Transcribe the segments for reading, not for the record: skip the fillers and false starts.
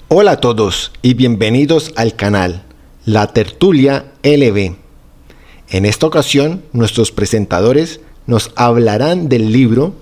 Hola a todos y bienvenidos al canal La Tertulia LB. En esta ocasión, nuestros presentadores nos hablarán del libro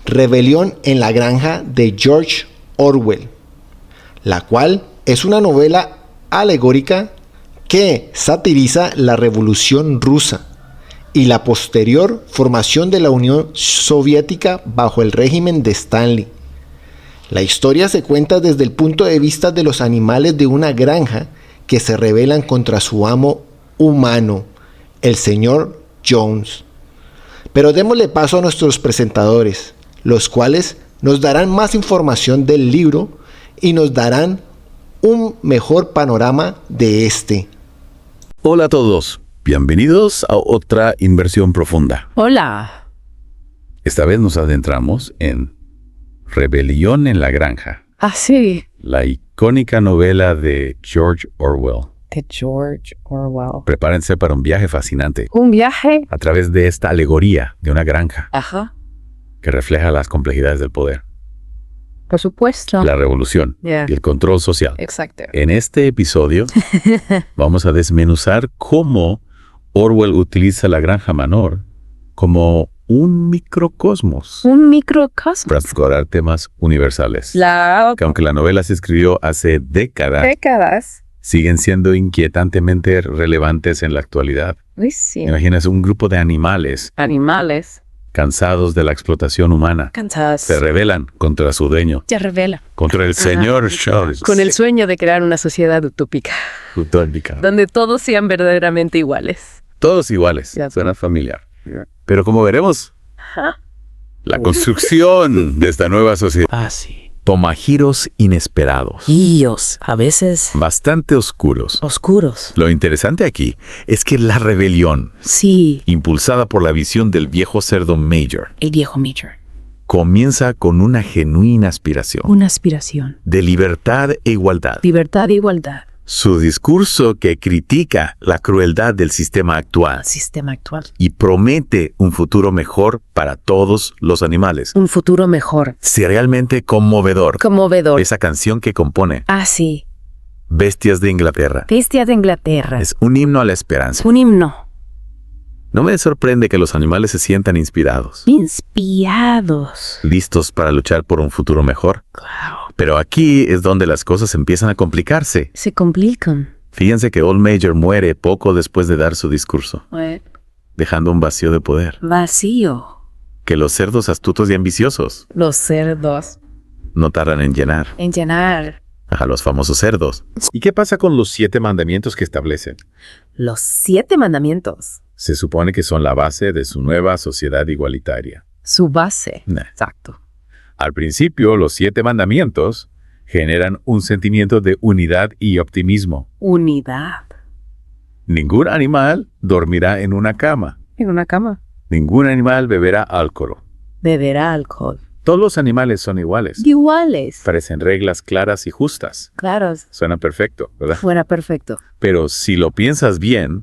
Rebelión en la Granja de George Orwell, la cual es una novela alegórica que satiriza la Revolución Rusa y la posterior formación de la Unión Soviética bajo el régimen de Stalin. La historia se cuenta desde el punto de vista de los animales de una granja que se rebelan contra su amo humano, el señor Jones. Pero démosle paso a nuestros presentadores, los cuales nos darán más información del libro y nos darán un mejor panorama de este. Hola a todos, bienvenidos a otra inversión profunda. Hola. Esta vez nos adentramos en Rebelión en la Granja, Ah, sí. la icónica novela de George Orwell. De George Orwell. Prepárense para un viaje fascinante Un viaje. a través de esta alegoría de una granja Ajá. que refleja las complejidades del poder, Por supuesto. la revolución Yeah. y el control social. Exacto. En este episodio vamos a desmenuzar cómo Orwell utiliza la Granja Manor como un microcosmos Un microcosmos. para explorar temas universales. Que aunque la novela se escribió hace Décadas. siguen siendo inquietantemente relevantes en la actualidad. Uy, sí. Imagínense un grupo de animales Animales. cansados de la explotación humana. Cansadas. Se rebelan contra su dueño, Se revela. contra el señor Jones. Con el sueño de crear una sociedad utópica. Utópica. Donde todos sean verdaderamente iguales. Todos iguales. Ya. Suena familiar. Pero como veremos, Ajá. la construcción de esta nueva sociedad Ah, sí. toma giros inesperados, Guillos, a veces bastante oscuros. oscuros. Lo interesante aquí es que la rebelión, Sí, impulsada por la visión del viejo cerdo Major, el viejo Major. comienza con una genuina aspiración Una aspiración. de libertad e igualdad. Libertad e igualdad. Su discurso que critica la crueldad del sistema actual Sistema actual. y promete un futuro mejor para todos los animales. Un futuro mejor. Es realmente conmovedor. Conmovedor. Esa canción que compone Ah, sí. Bestias de Inglaterra Bestia de Inglaterra. es un himno a la esperanza. Un himno. No me sorprende que los animales se sientan inspirados, Inspirados. listos para luchar por un futuro mejor. Claro. Pero aquí es donde las cosas empiezan a complicarse. Se complican. Fíjense que Old Major muere poco después de dar su discurso, dejando un vacío de poder Vacío. que los cerdos astutos y ambiciosos Los cerdos. no tardan en llenar. En llenar. A los famosos cerdos. ¿Y qué pasa con los 7 mandamientos que establecen? Los 7 mandamientos. Se supone que son la base de su nueva sociedad igualitaria. Su base. Nah. Exacto. Al principio, los 7 mandamientos generan un sentimiento de unidad y optimismo. Unidad. Ningún animal dormirá en una cama. En una cama. Ningún animal beberá alcohol. Beberá alcohol. Todos los animales son iguales. Iguales. Parecen reglas claras y justas. Claro. Suena perfecto, ¿verdad? Fuera perfecto. Pero si lo piensas bien,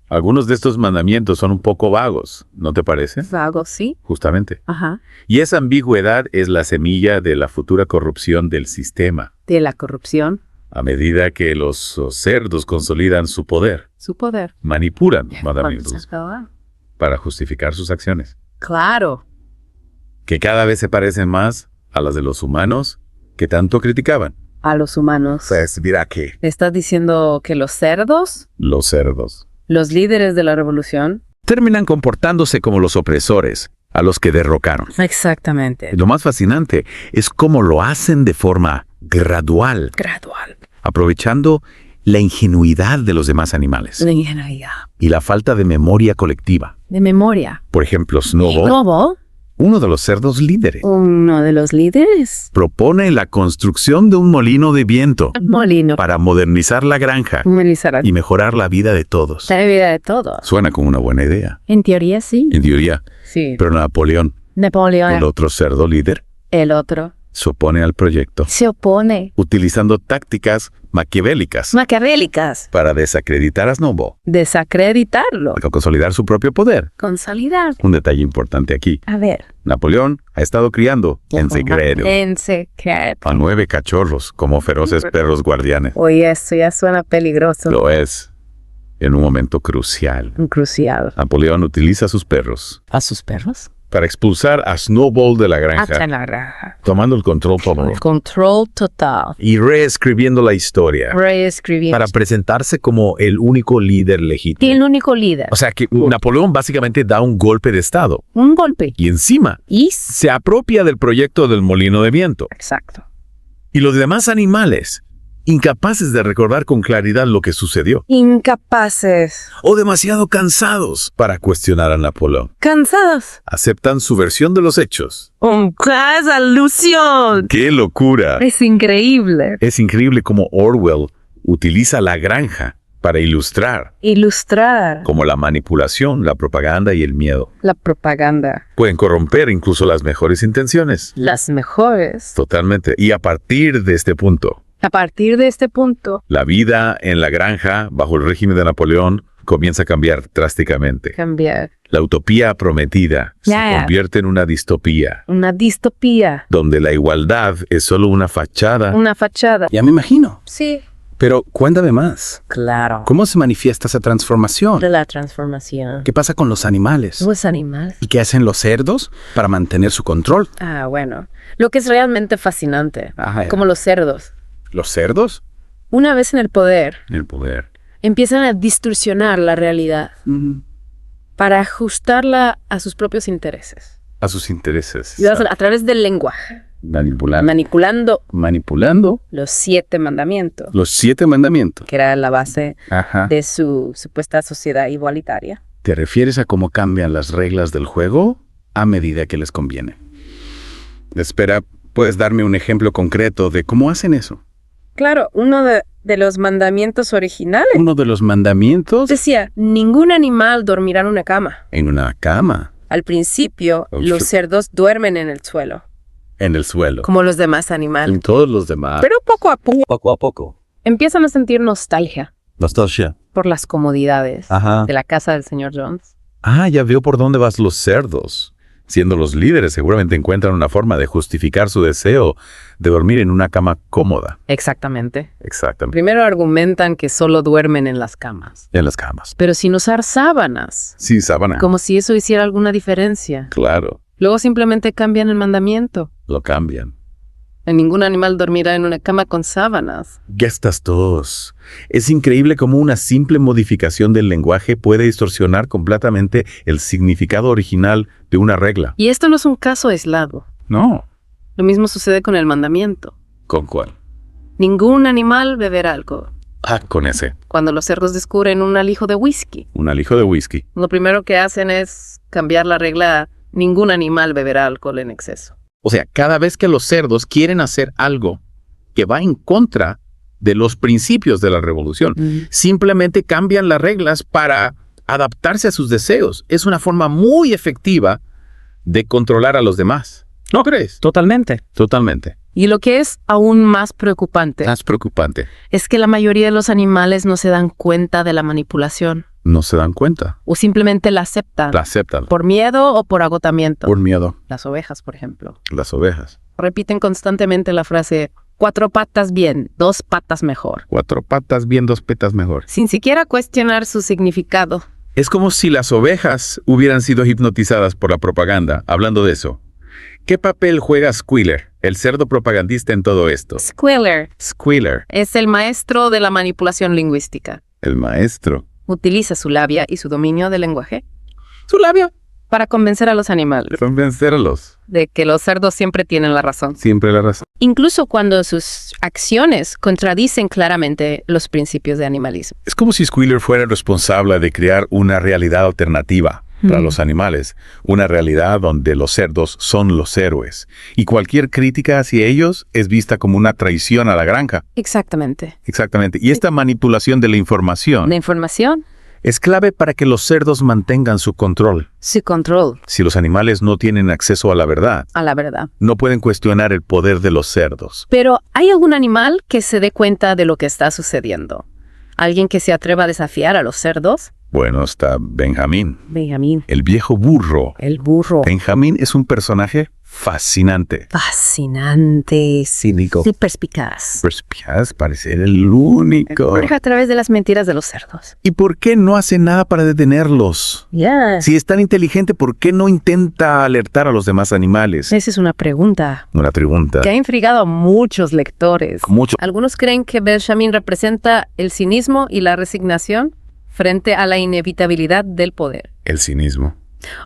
algunos de estos mandamientos son un poco vagos, ¿no te parece? Vago, sí. Justamente. Ajá. Y esa ambigüedad es la semilla de la futura corrupción del sistema. De la corrupción. A medida que los cerdos consolidan su poder, Su poder. manipulan mandamientos Mandamientos. para justificar sus acciones, Claro. que cada vez se parecen más a las de los humanos que tanto criticaban. A los humanos. Pues dirá que ¿Estás diciendo que los cerdos, los cerdos los líderes de la revolución? terminan comportándose como los opresores a los que derrocaron. Exactamente. Lo más fascinante es cómo lo hacen de forma gradual, Gradual. aprovechando la ingenuidad de los demás animales La ingeniería. y la falta de memoria colectiva. De memoria. Por ejemplo, Snowball, Lobo, uno de los cerdos líderes, uno de los líderes. propone la construcción de un molino de viento Molino. para modernizar la granja Melizarán. y mejorar la vida de todos. La vida de todos. Suena como una buena idea, En teoría, sí. en teoría, Sí. pero Napoleón, Napoleón. el otro cerdo líder, El otro. Se opone al proyecto, Se opone. utilizando tácticas maquiavélicas Maquiavélicas. para desacreditar a Snowball, Desacreditarlo. para consolidar su propio poder. Consolidar. Un detalle importante aquí. A ver. Napoleón ha estado criando en secreto En secreto. a 9 cachorros como feroces perros guardianes. Oye, esto ya suena peligroso. Lo es en un momento crucial. Crucial. Napoleón utiliza a sus perros ¿A sus perros? para expulsar a Snowball de la granja, Hasta la granja. tomando el control todo Control total. Y reescribiendo la historia Reescribir. para presentarse como el único líder legítimo. El único líder. O sea que Napoleón básicamente da un golpe de estado Un golpe. y encima Y... se apropia del proyecto del molino de viento. Exacto. Y los demás animales, incapaces de recordar con claridad lo que sucedió, Incapaces. o demasiado cansados para cuestionar a Napoleón, Cansados. aceptan su versión de los hechos. ¡Qué alusión! ¡Qué locura! Es increíble. Es increíble cómo Orwell utiliza la granja para ilustrar Ilustrar cómo la manipulación, la propaganda y el miedo la propaganda. pueden corromper incluso las mejores intenciones. Las mejores. Totalmente. Y a partir de este punto, A partir de este punto, la vida en la granja bajo el régimen de Napoleón comienza a cambiar drásticamente. cambiar. La utopía prometida se Ya. convierte en una distopía, Una distopía. donde la igualdad es solo una fachada. Una fachada. Ya me imagino. Sí. Pero cuéntame más. Claro. ¿Cómo se manifiesta esa transformación? De la transformación. ¿Qué pasa con los animales? Los animales. ¿Y qué hacen los cerdos para mantener su control? Ah, bueno. Lo que es realmente fascinante. Ajá. Como los cerdos. ¿Los cerdos? Una vez en el poder, El poder. empiezan a distorsionar la realidad para ajustarla a sus propios intereses. A sus intereses. Y a través del lenguaje. Manipular. Manipulando Manipulando los 7 mandamientos, los 7 mandamientos. que era la base Ajá. de su supuesta sociedad igualitaria. ¿Te refieres a cómo cambian las reglas del juego a medida que les conviene? Espera, ¿puedes darme un ejemplo concreto de cómo hacen eso? Claro, uno de los mandamientos originales Uno de los mandamientos decía, ningún animal dormirá en una cama. en una cama, Al principio, Oh, los shit. cerdos duermen en el suelo, En el suelo. como los demás animales. En todos los demás. Pero poco Poco a poco. empiezan a sentir nostalgia Nostalgia. por las comodidades Ajá. de la casa del señor Jones. Ah, ya veo por dónde vas los cerdos. Siendo los líderes, seguramente encuentran una forma de justificar su deseo de dormir en una cama cómoda. Exactamente. Exactamente. Primero argumentan que solo duermen en las camas, En las camas. pero sin usar sábanas, Sí, sábana. como si eso hiciera alguna diferencia. Claro, Luego simplemente cambian el mandamiento. lo cambian. Ningún animal dormirá en una cama con sábanas. Ya estás todos. Es increíble cómo una simple modificación del lenguaje puede distorsionar completamente el significado original de una regla. Y esto no es un caso aislado. No. Lo mismo sucede con el mandamiento. ¿Con cuál? Ningún animal beberá alcohol. Ah, con ese. Cuando los cerdos descubren un alijo de whisky, Un alijo de whisky. lo primero que hacen es cambiar la regla a ningún animal beberá alcohol en exceso. o sea, cada vez que los cerdos quieren hacer algo que va en contra de los principios de la revolución, simplemente cambian las reglas para adaptarse a sus deseos. Es una forma muy efectiva de controlar a los demás. ¿No crees? Totalmente. Totalmente. Y lo que es aún más preocupante Es preocupante. es que la mayoría de los animales no se dan cuenta de la manipulación No se dan cuenta. o simplemente la aceptan La aceptan. por miedo o por agotamiento. Por miedo. Las ovejas, por ejemplo, Las ovejas. repiten constantemente la frase 4 patas bien, 2 patas mejor, 4 patas bien, 2 petas mejor. sin siquiera cuestionar su significado. Es como si las ovejas hubieran sido hipnotizadas por la propaganda. Hablando de eso, ¿qué papel juega Squealer, el cerdo propagandista en todo esto? Squealer Squealer, es el maestro de la manipulación lingüística. el maestro. Utiliza su labia y su dominio del lenguaje Su labio. para convencer a los animales Convencerlos. de que los cerdos siempre tienen la razón. Siempre la razón. Incluso cuando sus acciones contradicen claramente los principios de animalismo. Es como si Squealer fuera responsable de crear una realidad alternativa para los animales, una realidad donde los cerdos son los héroes, y cualquier crítica hacia ellos es vista como una traición a la granja. Exactamente. Exactamente. Y esta manipulación de la información La información Es clave para que los cerdos mantengan su control. Su control, Si los animales no tienen acceso a la verdad, a la verdad. no pueden cuestionar el poder de los cerdos. Pero ¿hay algún animal que se dé cuenta de lo que está sucediendo? ¿Alguien que se atreva a desafiar a los cerdos? Bueno, está Benjamín, Benjamín, el viejo burro. el burro. Benjamín es un personaje fascinante. Fascinante. Cínico. Sí, perspicaz. Perspicaz, parece el único. A través de las mentiras de los cerdos. ¿Y por qué no hace nada para detenerlos? Ya. Si es tan inteligente, ¿por qué no intenta alertar a los demás animales? Esa es una pregunta Una pregunta. que ha intrigado a muchos lectores. Mucho. Algunos creen que Benjamín representa el cinismo y la resignación frente a la inevitabilidad del poder. El cinismo,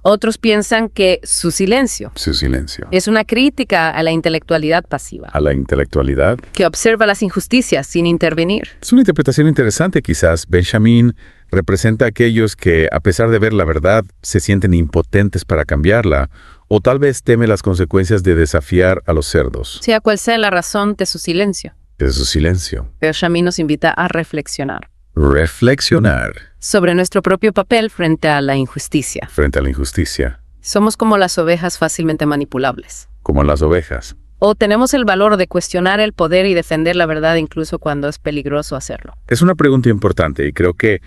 Otros piensan que su silencio su silencio. es una crítica a la intelectualidad pasiva, A la intelectualidad. que observa las injusticias sin intervenir. Es una interpretación interesante quizás. Benjamín representa a aquellos que, a pesar de ver la verdad, se sienten impotentes para cambiarla, o tal vez teme las consecuencias de desafiar a los cerdos. Sea cual sea la razón de su silencio, De su silencio. Benjamín nos invita a reflexionar Reflexionar sobre nuestro propio papel frente a la injusticia. frente a la injusticia, Somos como las ovejas fácilmente manipulables. como las ovejas. O tenemos el valor de cuestionar el poder y defender la verdad incluso cuando es peligroso hacerlo. Es una pregunta importante y creo que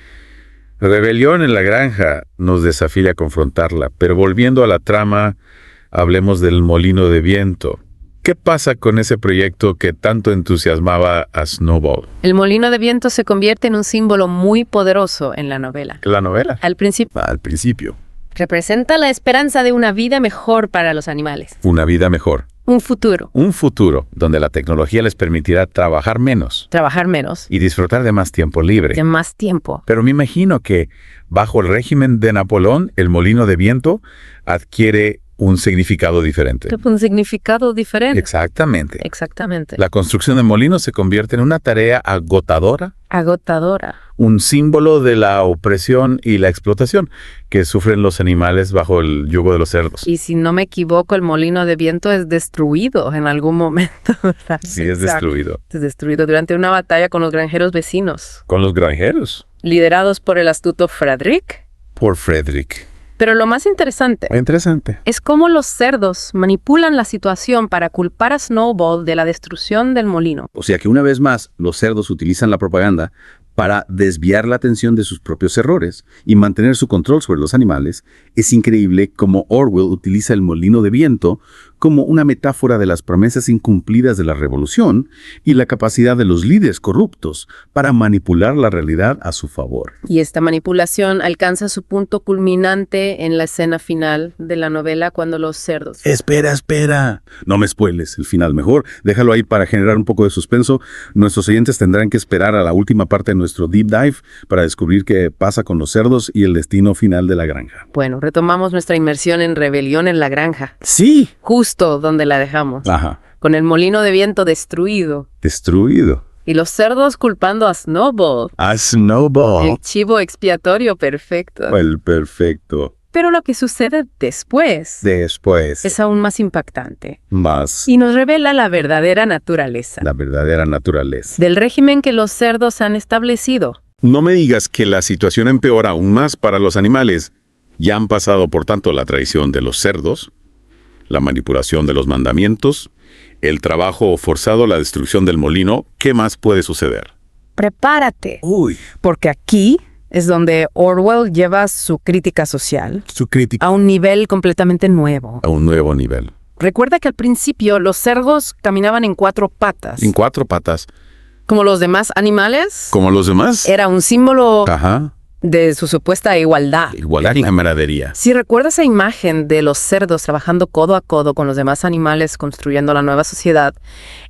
Rebelión en la Granja nos desafía a confrontarla. Pero volviendo a la trama, hablemos del molino de viento. ¿Qué pasa con ese proyecto que tanto entusiasmaba a Snowball? El molino de viento se convierte en un símbolo muy poderoso en la novela. ¿La novela? Al principio, Al principio. representa la esperanza de una vida mejor para los animales. Una vida mejor. Un futuro. Un futuro donde la tecnología les permitirá trabajar menos Trabajar menos. y disfrutar de más tiempo libre. De más tiempo. Pero me imagino que bajo el régimen de Napoleón, el molino de viento adquiere un significado diferente. Un significado diferente. Exactamente. Exactamente. La construcción de molinos se convierte en una tarea agotadora, Agotadora. un símbolo de la opresión y la explotación que sufren los animales bajo el yugo de los cerdos. Y si no me equivoco, el molino de viento es destruido en algún momento, ¿verdad? Sí, es destruido. Es destruido durante una batalla con los granjeros vecinos, Con los granjeros. liderados por el astuto Frederick. Por Frederick. Pero lo más interesante Interesante. es cómo los cerdos manipulan la situación para culpar a Snowball de la destrucción del molino. O sea que una vez más, los cerdos utilizan la propaganda para desviar la atención de sus propios errores y mantener su control sobre los animales. Es increíble cómo Orwell utiliza el molino de viento como una metáfora de las promesas incumplidas de la revolución y la capacidad de los líderes corruptos para manipular la realidad a su favor. Y esta manipulación alcanza su punto culminante en la escena final de la novela cuando los cerdos... Espera. No me spoiles el final mejor. Déjalo ahí para generar un poco de suspenso. Nuestros oyentes tendrán que esperar a la última parte de nuestro deep dive para descubrir qué pasa con los cerdos y el destino final de la granja. Bueno, retomamos nuestra inmersión en Rebelión en la Granja, Sí. justo donde la dejamos, Ajá. con el molino de viento destruido Destruido. y los cerdos culpando a Snowball, A Snowball. el chivo expiatorio perfecto. El perfecto. Pero lo que sucede después Después, es aún más impactante más y nos revela la verdadera naturaleza la verdadera naturaleza. del régimen que los cerdos han establecido. No me digas que la situación empeora aún más para los animales. Ya han pasado, por tanto, la traición de los cerdos, la manipulación de los mandamientos, el trabajo forzado, la destrucción del molino. ¿Qué más puede suceder? Prepárate, Uy, porque aquí es donde Orwell lleva su crítica social su crítica. a un nivel completamente nuevo. A un nuevo nivel. Recuerda que al principio los cerdos caminaban en 4 patas. En 4 patas. Como los demás animales, Como los demás. era un símbolo Ajá. de su supuesta igualdad. Igualdad en la camaradería. Si recuerdas esa imagen de los cerdos trabajando codo a codo con los demás animales construyendo la nueva sociedad,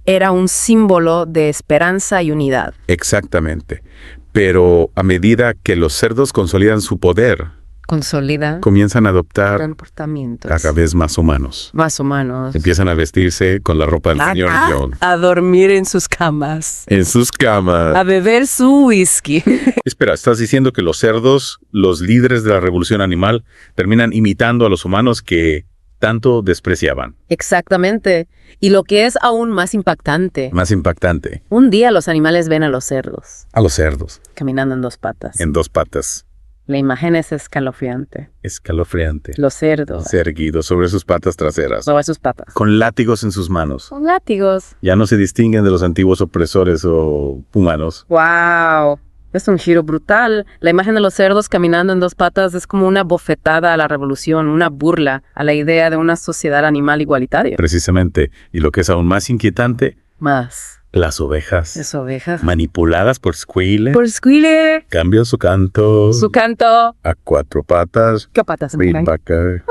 era un símbolo de esperanza y unidad. Exactamente. Pero a medida que los cerdos consolidan su poder, Consolida comienzan a adoptar comportamientos cada vez más humanos. más humanos. Empiezan a vestirse con la ropa del señor John. A dormir en sus camas. En sus camas. A beber su whisky. Espera, ¿estás diciendo que los cerdos, los líderes de la revolución animal, terminan imitando a los humanos que tanto despreciaban? Exactamente. Y lo que es aún más impactante, Más impactante, un día los animales ven a los cerdos a los cerdos, caminando en 2 patas. en 2 patas. La imagen es escalofriante. Escalofriante. Los cerdos. Erguidos sobre sus patas traseras. Sobre sus patas. Con látigos en sus manos. Son látigos. Ya no se distinguen de los antiguos opresores o humanos. ¡Wow! Es un giro brutal. La imagen de los cerdos caminando en dos patas es como una bofetada a la revolución, una burla a la idea de una sociedad animal igualitaria. Precisamente. Y lo que es aún más inquietante, Más. las ovejas. Es ovejas. Manipuladas por Squealer. Por Squealer. Cambian su canto. Su canto. A cuatro patas. ¿Qué patas? Ripaca.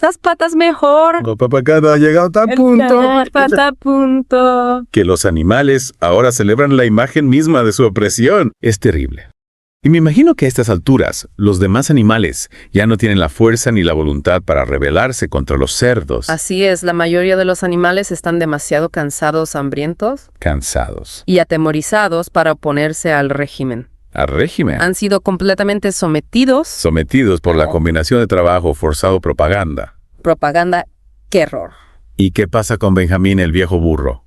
Las patas mejor. No, papacada ha llegado a tal punto Pata punto. que los animales ahora celebran la imagen misma de su opresión. Es terrible. Y me imagino que a estas alturas, los demás animales ya no tienen la fuerza ni la voluntad para rebelarse contra los cerdos. Así es, la mayoría de los animales están demasiado cansados, hambrientos Cansados. y atemorizados para oponerse al régimen. Al régimen. Han sido completamente sometidos. Sometidos por la combinación de trabajo forzado propaganda. Propaganda, qué error. ¿Y qué pasa con Benjamín, el viejo burro?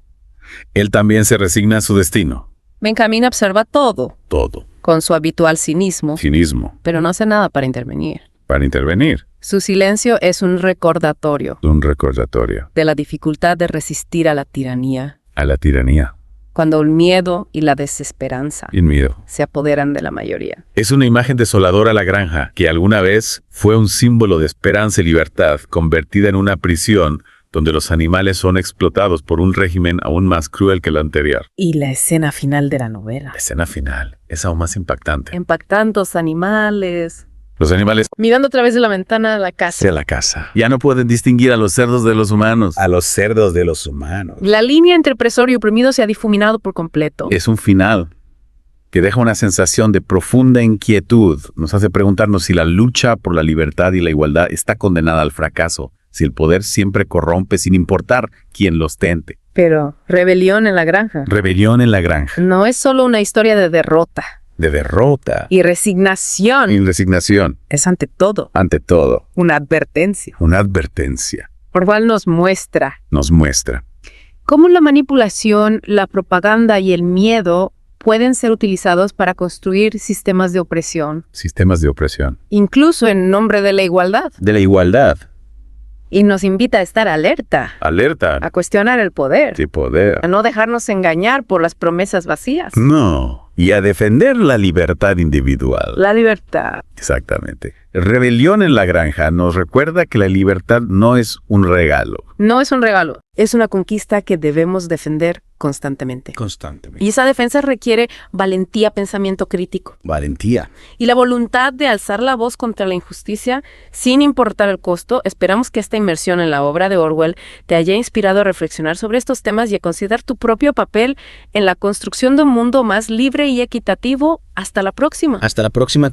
Él también se resigna a su destino. Benjamín observa todo, Todo. con su habitual cinismo, Cinismo. pero no hace nada para intervenir. Para intervenir. Su silencio es un recordatorio Un recordatorio. de la dificultad de resistir a la tiranía, A la tiranía. cuando el miedo y la desesperanza Y el miedo. se apoderan de la mayoría. Es una imagen desoladora la granja, que alguna vez fue un símbolo de esperanza y libertad, convertida en una prisión donde los animales son explotados por un régimen aún más cruel que el anterior. Y la escena final de la novela. La escena final es aún más impactante. Impactantes animales. Los animales Mirando a través de la ventana de la casa. de la casa ya no pueden distinguir a los cerdos de los humanos. A los cerdos de los humanos. La línea entre opresor y oprimido se ha difuminado por completo. Es un final que deja una sensación de profunda inquietud. Nos hace preguntarnos si la lucha por la libertad y la igualdad está condenada al fracaso, si el poder siempre corrompe sin importar quién lo ostente. Pero rebelión en la granja Rebelión en la granja, no es solo una historia de derrota de derrota y resignación. y resignación, Es ante todo ante todo, una advertencia, una advertencia. por cual nos muestra Nos muestra cómo la manipulación, la propaganda y el miedo pueden ser utilizados para construir sistemas de opresión, sistemas de opresión. incluso en nombre de la igualdad. De la igualdad, Y nos invita a estar alerta, alerta, a cuestionar el poder, de poder. a no dejarnos engañar por las promesas vacías. No, y a defender la libertad individual. La libertad. Exactamente. Rebelión en la granja nos recuerda que la libertad no es un regalo. No es un regalo, es una conquista que debemos defender constantemente. Constantemente. Y esa defensa requiere valentía, pensamiento crítico Valentía. y la voluntad de alzar la voz contra la injusticia sin importar el costo. Esperamos que esta inmersión en la obra de Orwell te haya inspirado a reflexionar sobre estos temas y a considerar tu propio papel en la construcción de un mundo más libre y equitativo. Hasta la próxima. Hasta la próxima.